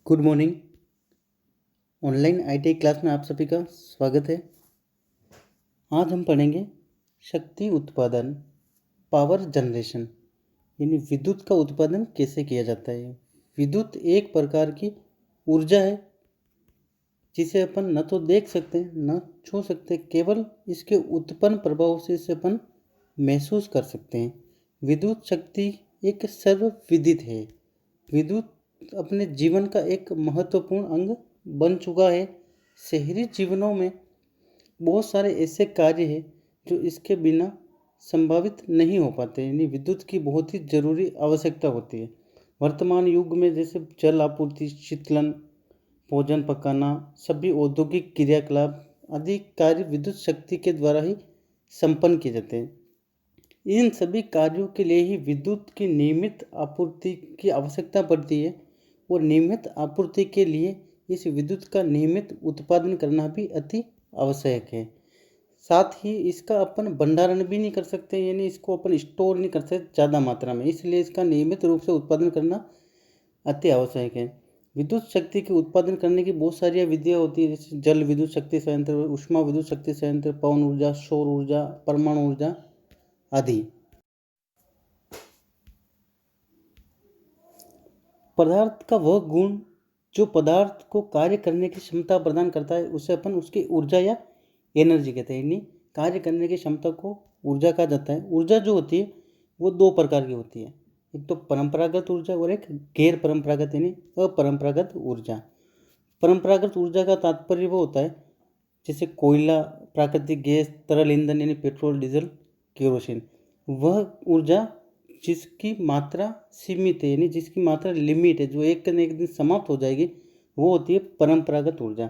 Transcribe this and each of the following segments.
Good morning. Online ITI class में आप सभी का स्वागत है। आज हम पढ़ेंगे शक्ति उत्पादन, पावर जनरेशन, यानी विद्युत का उत्पादन कैसे किया जाता है। विद्युत एक प्रकार की ऊर्जा है जिसे अपन न तो देख सकते हैं न छू सकते, केवल इसके उत्पन्न प्रभाव से इसे अपन महसूस कर सकते हैं। विद्युत शक्ति एक सर्वविदित है। विद्युत अपने जीवन का एक महत्वपूर्ण अंग बन चुका है। शहरी जीवनों में बहुत सारे ऐसे कार्य हैं जो इसके बिना संभावित नहीं हो पाते, यानी विद्युत की बहुत ही ज़रूरी आवश्यकता होती है। वर्तमान युग में जैसे जल आपूर्ति, शीतलन, भोजन पकाना, सभी औद्योगिक क्रियाकलाप आदि कार्य विद्युत शक्ति के द्वारा ही संपन्न किए जाते हैं। इन सभी कार्यों के लिए ही विद्युत की नियमित आपूर्ति की आवश्यकता पड़ती है और नियमित आपूर्ति के लिए इस विद्युत का नियमित उत्पादन करना भी अति आवश्यक है। साथ ही इसका अपन भंडारण भी नहीं कर सकते, यानी इसको अपन स्टोर नहीं कर सकते ज़्यादा मात्रा में, इसलिए इसका नियमित रूप से उत्पादन करना अति आवश्यक है। विद्युत शक्ति के उत्पादन करने की बहुत सारी विधियाँ होती है, जैसे जल विद्युत शक्ति संयंत्र, ऊष्मा विद्युत शक्ति संयंत्र, पवन ऊर्जा, सौर ऊर्जा, परमाणु ऊर्जा आदि। पदार्थ का वह गुण जो पदार्थ को कार्य करने की क्षमता प्रदान करता है उसे अपन उसकी ऊर्जा या एनर्जी कहते हैं। यानी कार्य करने की क्षमता को ऊर्जा कहा जाता है। ऊर्जा जो होती है वो दो प्रकार की होती है, एक तो परंपरागत ऊर्जा और एक गैर परंपरागत यानी अपरंपरागत ऊर्जा। परंपरागत ऊर्जा का तात्पर्य वो होता है जैसे कोयला, प्राकृतिक गैस, तरल ईंधन यानी पेट्रोल, डीजल, केरोसिन। वह ऊर्जा जिसकी मात्रा सीमित है, यानी जिसकी मात्रा लिमिट है, जो एक न एक दिन समाप्त हो जाएगी, वो होती है परंपरागत ऊर्जा।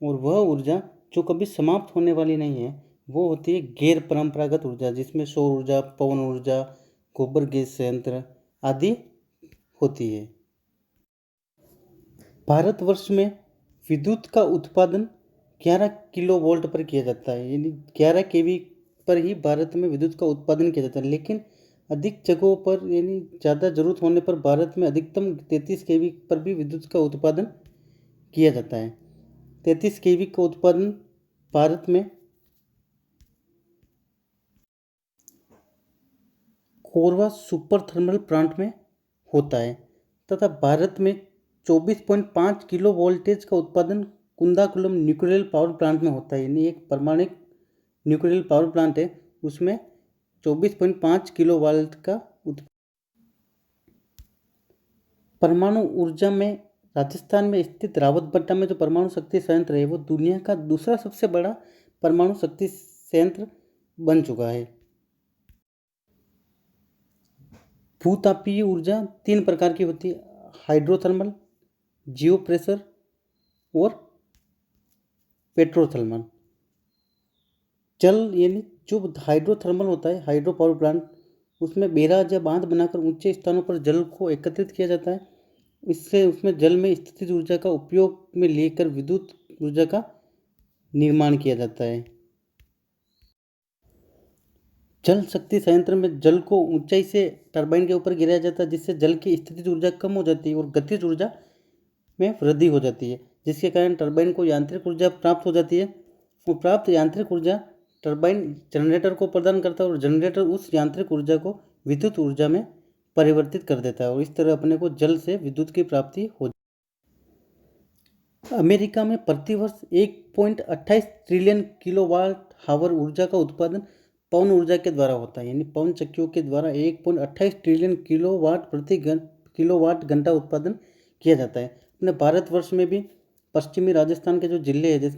और वह ऊर्जा जो कभी समाप्त होने वाली नहीं है वो होती है गैर परंपरागत ऊर्जा, जिसमें सौर ऊर्जा, पवन ऊर्जा, गोबर गैस संयंत्र आदि होती है। भारतवर्ष में विद्युत का उत्पादन 11 किलो वोल्ट पर किया जाता है, यानी 11 केवी पर ही भारत में विद्युत का उत्पादन किया जाता है। लेकिन अधिक जगहों पर यानी ज़्यादा ज़रूरत होने पर भारत में अधिकतम 33 केवी पर भी विद्युत का उत्पादन किया जाता है। 33 केवी का उत्पादन भारत में कोरबा सुपर थर्मल प्लांट में होता है तथा भारत में 24.5 किलो वोल्टेज का उत्पादन कुंदाकुलम न्यूक्लियर पावर प्लांट में होता है। यानी एक परमाणु न्यूक्लियर पावर प्लांट है, उसमें 24.5 किलो वोल्ट का परमाणु ऊर्जा में राजस्थान में स्थित रावतभट्टा में जो परमाणु शक्ति संयंत्र है वो दुनिया का दूसरा सबसे बड़ा परमाणु शक्ति संयंत्र बन चुका है। भूतापीय ऊर्जा 3 प्रकार की होती है, हाइड्रोथर्मल, जियो प्रेशर और पेट्रोथर्मल। जल यानी जो हाइड्रोथर्मल होता है, हाइड्रो पावर प्लांट, उसमें बैराज या बांध बनाकर ऊंचे स्थानों पर जल को एकत्रित किया जाता है। इससे उसमें जल में स्थितिज ऊर्जा का उपयोग में लेकर विद्युत ऊर्जा का निर्माण किया जाता है। जल शक्ति संयंत्र में जल को ऊंचाई से टरबाइन के ऊपर गिराया जाता है, जिससे जल की स्थितिज ऊर्जा कम हो जाती है और गतिज ऊर्जा में वृद्धि हो जाती है, जिसके कारण टरबाइन को यांत्रिक ऊर्जा प्राप्त हो जाती है। और प्राप्त यांत्रिक ऊर्जा टरबाइन जनरेटर को प्रदान करता है और जनरेटर उस यांत्रिक ऊर्जा को विद्युत ऊर्जा में परिवर्तित कर देता है और इस तरह अपने को जल से विद्युत की प्राप्ति हो। अमेरिका में प्रतिवर्ष 1.28 ट्रिलियन किलोवाट हावर ऊर्जा का उत्पादन पवन ऊर्जा के द्वारा होता है, यानी पवन चक्कियों के द्वारा 1.28 ट्रिलियन किलोवाट घंटा उत्पादन किया जाता है। अपने भारतवर्ष में भी पश्चिमी राजस्थान के जो जिले हैं जैसे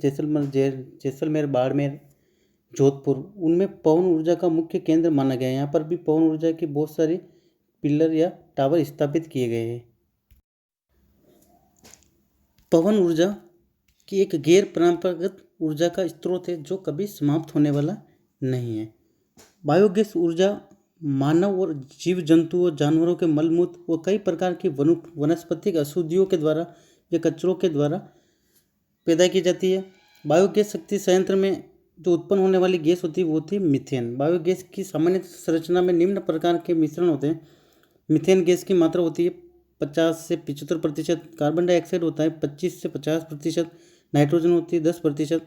जैसलमेर, बाड़मेर, जोधपुर, उनमें पवन ऊर्जा का मुख्य केंद्र माना गया है। यहाँ पर भी पवन ऊर्जा की बहुत सारी पिलर या टावर स्थापित किए गए हैं। पवन ऊर्जा की एक गैर परंपरागत ऊर्जा का स्रोत है जो कभी समाप्त होने वाला नहीं है। बायोगैस ऊर्जा मानव और जीव जंतुओं, जानवरों के मलमूत्र और कई प्रकार की वनस्पतिक अशुद्धियों के द्वारा या कचरों के द्वारा पैदा की जाती है। बायोगैस शक्ति संयंत्र में जो उत्पन्न होने वाली गैस होती है वो होती है मीथेन। बायोगैस की सामान्य संरचना में निम्न प्रकार के मिश्रण होते हैं। मीथेन गैस की मात्रा होती है 50 से 75%, कार्बन डाइऑक्साइड होता है 25 से 50%, नाइट्रोजन होती है 10%,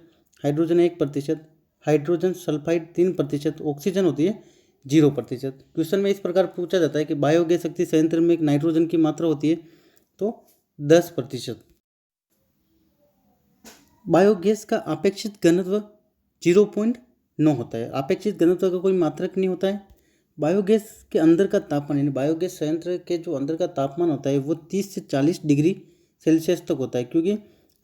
हाइड्रोजन 1%, हाइड्रोजन सल्फाइड 3%, ऑक्सीजन होती है 0%। क्वेश्चन में इस प्रकार पूछा जाता है कि बायोगैस शक्ति संयंत्र में एक नाइट्रोजन की मात्रा होती है तो 10%। बायोगैस का अपेक्षित घनत्व 0.9 होता है। अपेक्षित घनत्व का कोई मात्रक नहीं होता है। बायोगैस के अंदर का तापमान यानी बायोगैस संयंत्र के जो अंदर का तापमान होता है वो 30 से 40 डिग्री सेल्सियस तक होता है, क्योंकि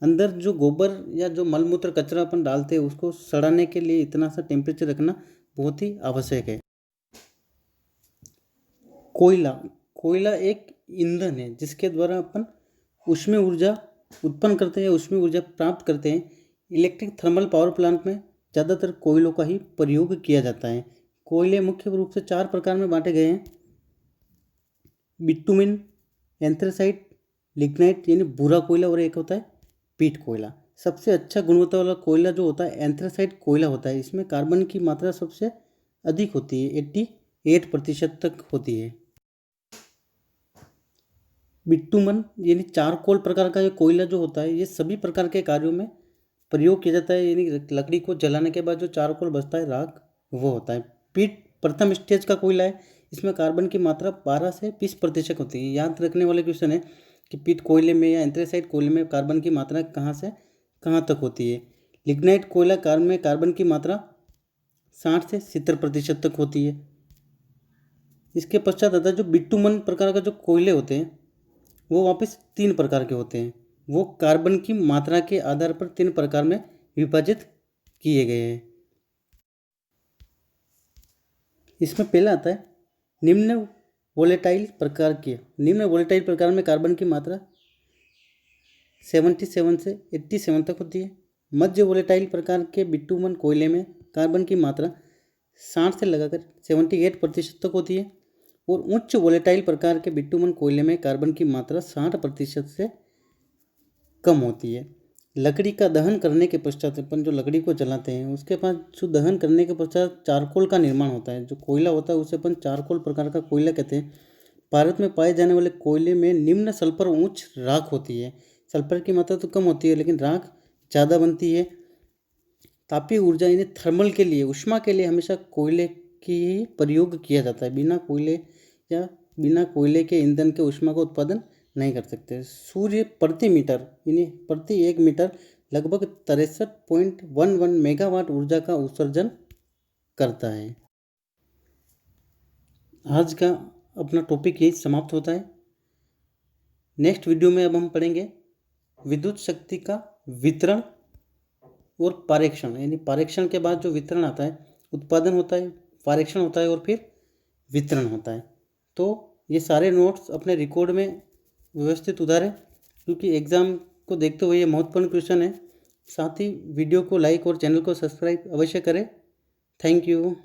अंदर जो गोबर या जो मलमूत्र कचरा अपन डालते हैं उसको सड़ाने के लिए इतना सा टेम्परेचर रखना बहुत ही आवश्यक है। कोयला एक ईंधन है जिसके द्वारा अपन ऊष्मीय ऊर्जा उत्पन्न करते हैं, ऊष्मीय ऊर्जा प्राप्त करते हैं। इलेक्ट्रिक थर्मल पावर प्लांट में ज़्यादातर कोयलों का ही प्रयोग किया जाता है। कोयले मुख्य रूप से 4 प्रकार में बांटे गए हैं: बिटुमिन, एंथ्रेसाइट, लिग्नाइट यानी भूरा कोयला, और एक होता है पीट कोयला। सबसे अच्छा गुणवत्ता वाला कोयला जो होता है एंथ्रेसाइट कोयला होता है। इसमें कार्बन की मात्रा सबसे अधिक होती है, 88% तक होती है। बिटुमन यानी चारकोल प्रकार का ये कोयला जो होता है ये सभी प्रकार के कार्यों में प्रयोग किया जाता है, यानी लकड़ी को जलाने के बाद जो चारकोल बचता है राख वो होता है। पीट प्रथम स्टेज का कोयला है। इसमें कार्बन की मात्रा 12 से 20% होती है। याद रखने वाले क्वेश्चन है कि पीट कोयले में या एंथ्रेसाइट कोयले में कार्बन की मात्रा कहाँ से कहाँ तक होती है। लिग्नाइट कोयला में कार्बन की मात्रा 60 से 70% तक होती है। इसके पश्चात आता है जो बिटुमन प्रकार का जो कोयले होते हैं वो वापस 3 प्रकार के होते हैं। वो कार्बन की मात्रा के आधार पर 3 प्रकार में विभाजित किए गए हैं। इसमें पहला आता है निम्न वोलेटाइल प्रकार के। निम्न वोलेटाइल प्रकार में कार्बन की मात्रा 77 से 87 तक होती है। मध्य वोलेटाइल प्रकार के बिटुमन कोयले में कार्बन की मात्रा 60 से लगाकर 78% तक होती है। और उच्च वोलेटाइल प्रकार के बिटुमन कोयले में कार्बन की मात्रा 60% से कम होती है। लकड़ी का दहन करने के पश्चात अपन जो लकड़ी को जलाते हैं उसके बाद जो दहन करने के पश्चात चारकोल का निर्माण होता है। जो कोयला होता है उसे अपन चारकोल प्रकार का कोयला कहते हैं। भारत में पाए जाने वाले कोयले में निम्न सल्फर उच्च राख होती है। सल्फर की मात्रा तो कम होती है लेकिन राख ज़्यादा बनती है। तापीय ऊर्जा यानी थर्मल के लिए, ऊष्मा के लिए हमेशा कोयले की ही प्रयोग किया जाता है। बिना कोयले के ईंधन के ऊष्मा का उत्पादन नहीं कर सकते। सूर्य प्रति मीटर यानी प्रति 1 मीटर लगभग 63.11 मेगावाट ऊर्जा का उत्सर्जन करता है। आज का अपना टॉपिक यही समाप्त होता है। नेक्स्ट वीडियो में अब हम पढ़ेंगे विद्युत शक्ति का वितरण और पारेषण, यानी पारेषण के बाद जो वितरण आता है, उत्पादन होता है, पारेषण होता है और फिर वितरण होता है। तो ये सारे नोट्स अपने रिकॉर्ड में व्यवस्थित उतारें क्योंकि एग्ज़ाम को देखते हुए ये महत्वपूर्ण क्वेश्चन है। साथ ही वीडियो को लाइक और चैनल को सब्सक्राइब अवश्य करें। Thank you.